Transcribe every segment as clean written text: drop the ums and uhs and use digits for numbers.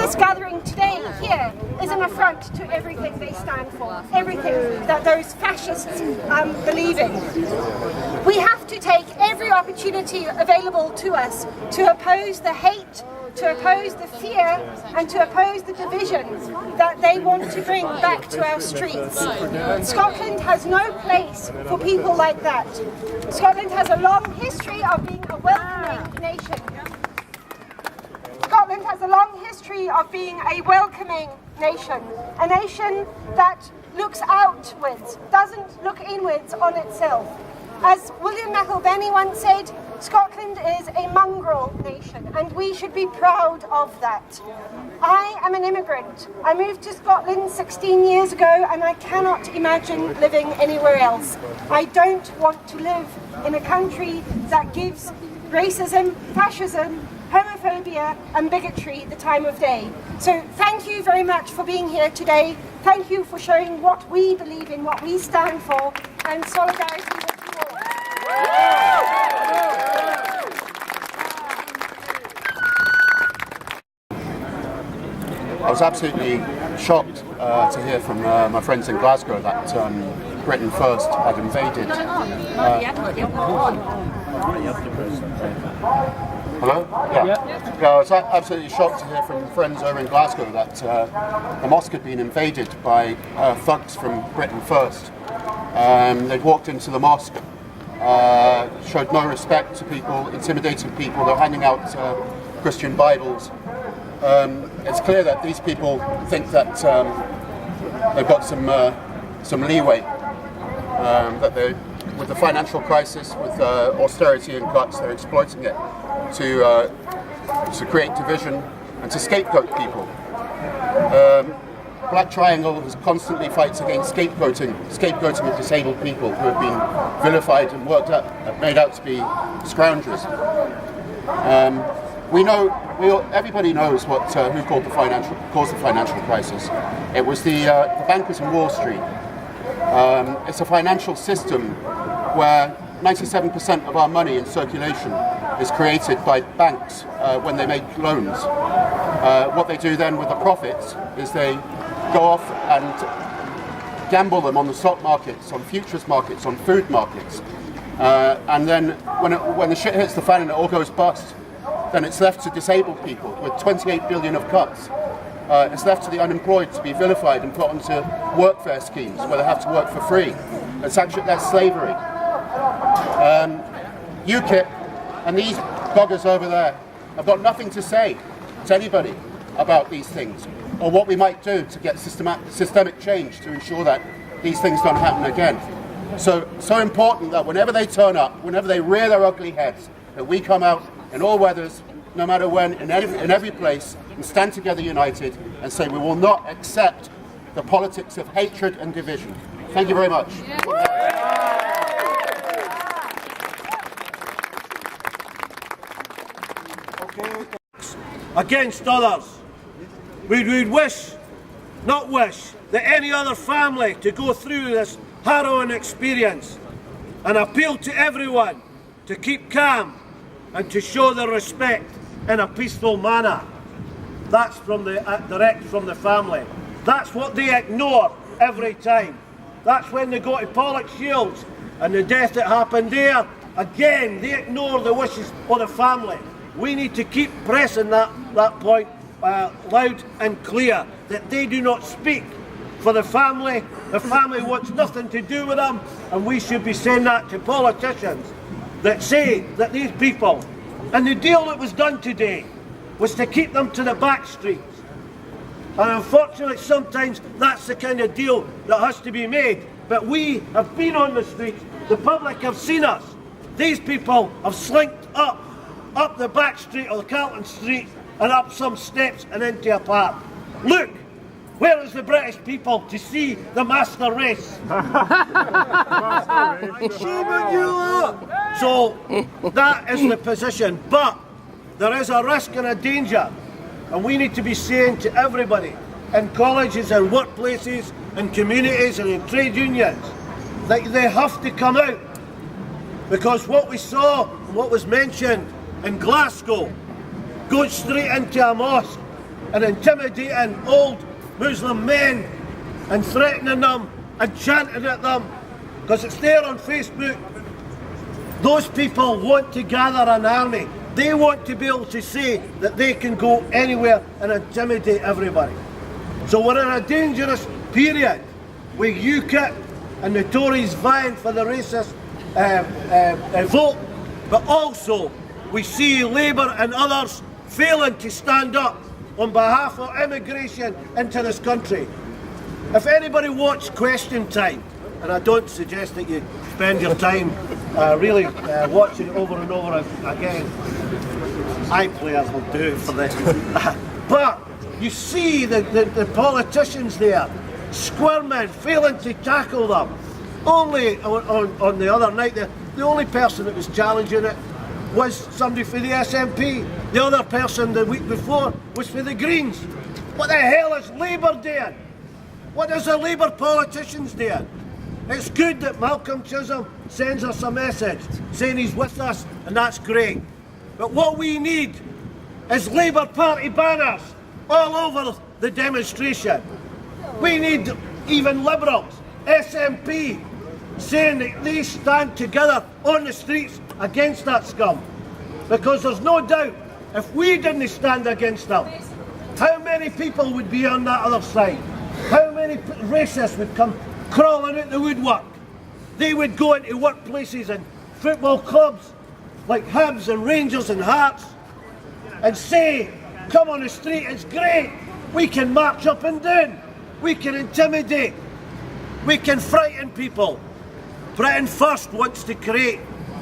This gathering today here is an affront to everything they stand for, everything that those fascists believe in. We have to take every opportunity available to us to oppose the hate, to oppose the fear, and to oppose the division that they want to bring back to our streets. Scotland has no place for people like that. Scotland has a long history of being a welcoming nation. Scotland has a long history of being a welcoming nation, a nation that looks outwards, doesn't look inwards on itself. As William McIlvanney once said, Scotland is a mongrel nation, and we should be proud of that. I am an immigrant. I moved to Scotland 16 years ago, and I cannot imagine living anywhere else. I don't want to live in a country that gives racism, fascism, homophobia and bigotry the time of day. So thank you very much for being here today. Thank you for showing what we believe in, what we stand for, and solidarity with you all. I was absolutely shocked to hear from my friends in Glasgow that Britain First had invaded. Hello? Yeah. I was absolutely shocked to hear from friends over in Glasgow that the mosque had been invaded by thugs from Britain First. They'd walked into the mosque, showed no respect to people, intimidated people. They're handing out Christian Bibles. It's clear that these people think that they've got some leeway, that they, with the financial crisis, with austerity and cuts, they're exploiting it to create division and to scapegoat people. Black Triangle constantly fights against scapegoating of disabled people who have been vilified and made out to be scoundrels. Everybody knows who caused the financial crisis. It was the bankers in Wall Street. It's a financial system where 97% of our money in circulation is created by banks when they make loans. What they do then with the profits is they go off and gamble them on the stock markets, on futures markets, on food markets. And then when the shit hits the fan and it all goes bust, then it's left to disabled people with 28 billion of cuts. It's left to the unemployed to be vilified and put onto workfare schemes where they have to work for free. That's slavery. UKIP and these buggers over there have got nothing to say to anybody about these things or what we might do to get systemic change to ensure that these things don't happen again. So important that whenever they turn up, whenever they rear their ugly heads, that we come out in all weathers, no matter when, in every place, and stand together united and say we will not accept the politics of hatred and division. Thank you very much. Against others. We would not wish that any other family to go through this harrowing experience, and appeal to everyone to keep calm and to show their respect in a peaceful manner. That's direct from the family. That's what they ignore every time. That's when they go to Pollock Shields and the death that happened there. Again, they ignore the wishes of the family. We need to keep pressing that point loud and clear, that they do not speak for the family. The family wants nothing to do with them, and we should be saying that to politicians that say that these people, and the deal that was done today was to keep them to the back streets. And unfortunately sometimes that's the kind of deal that has to be made. But we have been on the streets, the public have seen us. These people have slinked up the back street of the Carlton Street and up some steps and into a park. Look, where is the British people to see the master race? So that is the position, but there is a risk and a danger, and we need to be saying to everybody in colleges and workplaces and communities and in trade unions that they have to come out, because what we saw and what was mentioned in Glasgow, going straight into a mosque and intimidating old Muslim men and threatening them and chanting at them, because it's there on Facebook. Those people want to gather an army. They want to be able to say that they can go anywhere and intimidate everybody. So we're in a dangerous period with UKIP and the Tories vying for the racist vote, but also we see Labour and others failing to stand up on behalf of immigration into this country. If anybody watched Question Time, and I don't suggest that you spend your time really watching it over and over again, iPlayers will do it for this. But you see the politicians there squirming, failing to tackle them. Only on the other night, the only person that was challenging it was somebody for the SNP. The other person the week before was for the Greens. What the hell is Labour doing? What is the Labour politicians doing? It's good that Malcolm Chisholm sends us a message saying he's with us, and that's great. But what we need is Labour Party banners all over the demonstration. We need even Liberals, SNP, saying that they stand together on the streets against that scum. Because there's no doubt, if we didn't stand against them, how many people would be on that other side? How many racists would come crawling out the woodwork? They would go into workplaces and football clubs like Hibs and Rangers and Hearts and say, come on the street, it's great. We can march up and down. We can intimidate. We can frighten people. Britain First wants to create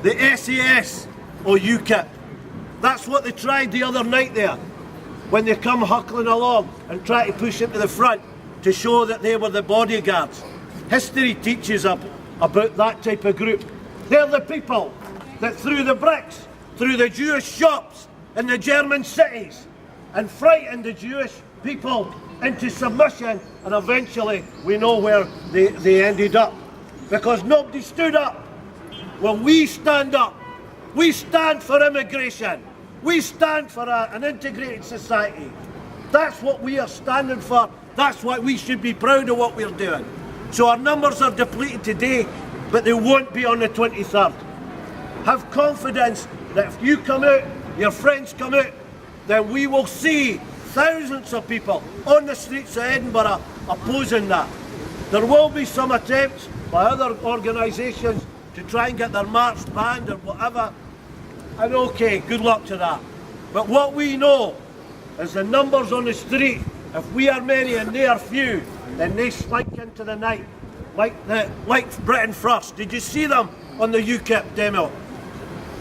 the SAS or UKIP. That's what they tried the other night there, when they come huckling along and try to push into the front to show that they were the bodyguards. History teaches about that type of group. They're the people that threw the bricks through the Jewish shops in the German cities and frightened the Jewish people into submission, and eventually we know where they ended up. Because nobody stood up. Well, we stand up. We stand for immigration. We stand for an integrated society. That's what we are standing for. That's why we should be proud of what we're doing. So our numbers are depleted today, but they won't be on the 23rd. Have confidence that if you come out, your friends come out, then we will see thousands of people on the streets of Edinburgh opposing that. There will be some attempts by other organisations to try and get their march banned or whatever, and okay, good luck to that. But what we know is the numbers on the street, if we are many and they are few, then they slink into the night, like Britain First. Did you see them on the UKIP demo?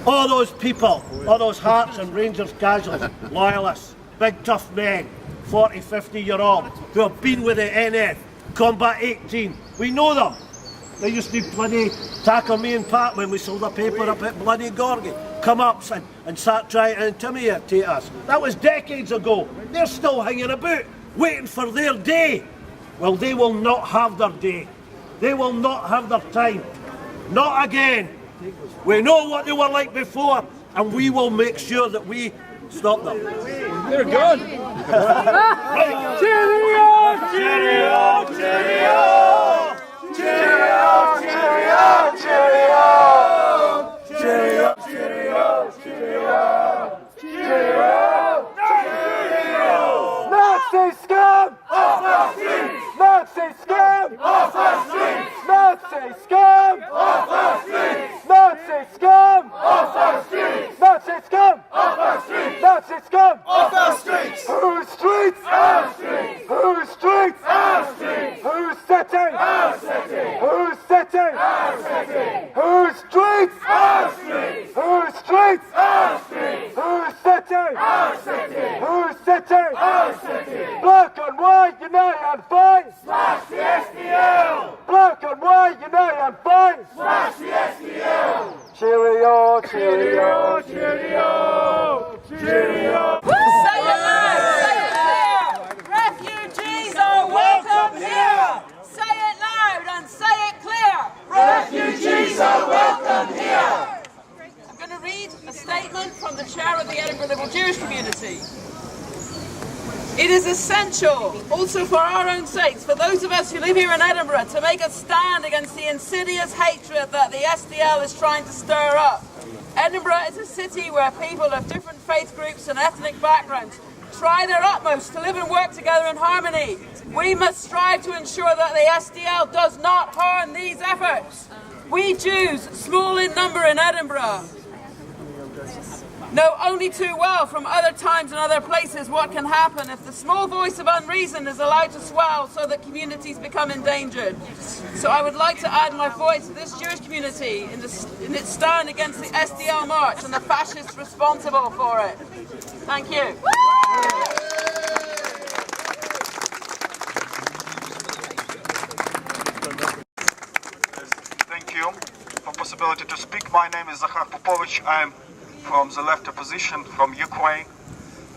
All those people, all those Hearts and Rangers casuals, loyalists, big tough men, 40, 50-year-old, who have been with the NF, Combat 18. We know them. They used to bloody tackle me and Pat when we sold a paper up at bloody Gorgie. Come up and start trying to intimidate us. That was decades ago. They're still hanging about, waiting for their day. Well, they will not have their day. They will not have their time. Not again. We know what they were like before, and we will make sure that we stop them. They're good. Right. Cheerio! Cheerio! Cheerio! Cheerio! Cheerio! Cheerio! Cheerio! Cheerio! Cheerio! Cheerio! Cheerio! Nazi scum! Off the streets! Nazi scum! Off the streets! Nazi scum! Off the streets! Nazi scum! Off the streets! Nazi scum! Off the streets! Nazi scum! Off the streets! Whose streets? Our streets! Whose streets? Our streets! Whose city? Our city! Whose city? Our city! Whose streets? Our streets! Whose streets? Our streets! Whose city? Our city! Whose city? Our city! Black and white, unite and fight! Slash the SDL! Black and white, unite and fight! Slash the SDL! Cheerio! Cheerio! Cheerio! Cheerio! Say it loud! Say it clear! Refugees are welcome here! Say it loud and say it clear! Refugees are welcome here! I'm going to read a statement from the chair of the Edinburgh Liberal Jewish community. essential, also for our own sakes, for those of us who live here in Edinburgh, to make a stand against the insidious hatred that the SDL is trying to stir up. Edinburgh is a city where people of different faith groups and ethnic backgrounds try their utmost to live and work together in harmony. We must strive to ensure that the SDL does not harm these efforts. We Jews, small in number in Edinburgh, know only too well from other times and other places what can happen if the small voice of unreason is allowed to swell so that communities become endangered. So I would like to add my voice to this Jewish community in its stand against the SDL march and the fascists responsible for it. Thank you. Thank you for the possibility to speak. My name is Zahar Popovich. I am from the left opposition from Ukraine,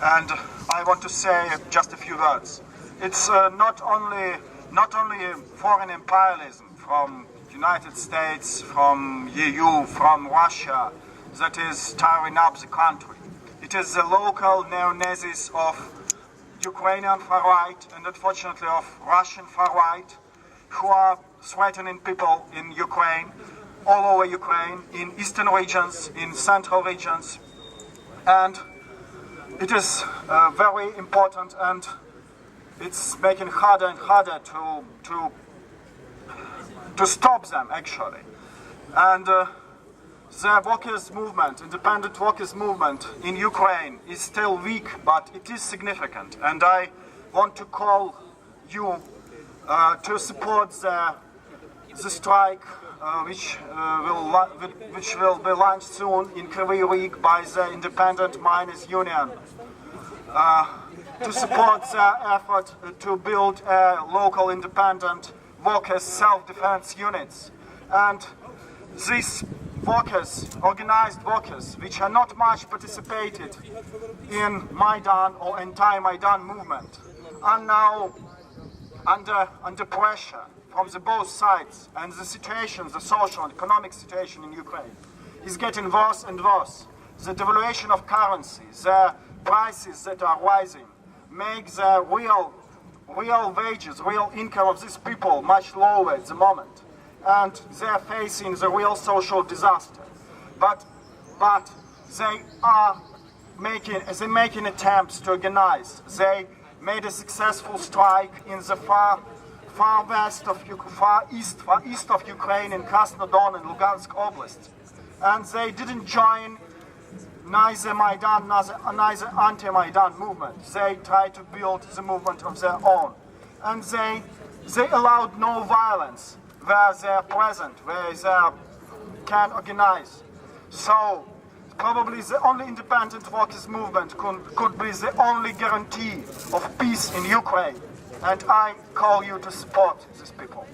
and I want to say just a few words. It's not only foreign imperialism from United States, from EU, from Russia that is tearing up the country. It is the local neo-Nazis of Ukrainian far-right and unfortunately of Russian far-right who are threatening people in Ukraine, all over Ukraine, in eastern regions, in central regions, and it is very important, and it's making harder and harder to stop them actually. And the workers' movement, independent workers' movement in Ukraine is still weak, but it is significant, and I want to call you to support the strike which will be launched soon in Kryvyi Rih by the Independent Miners Union, to support the effort to build local independent workers' self-defense units. And these workers, organized workers, which are not much participated in Maidan or anti-Maidan movement, are now under pressure from both sides, and the situation, the social and economic situation in Ukraine is getting worse and worse. The devaluation of currency, the prices that are rising, make the real wages, real income of these people much lower at the moment, and they are facing the real social disaster. But they are making attempts to organize. They made a successful strike in the far east of Ukraine, in Krasnodon and Lugansk Oblast, and they didn't join neither Maidan, neither anti-Maidan movement. They tried to build the movement of their own, and they allowed no violence where they are present, where they can organize. So probably the only independent workers' movement could be the only guarantee of peace in Ukraine. And I call you to support these people.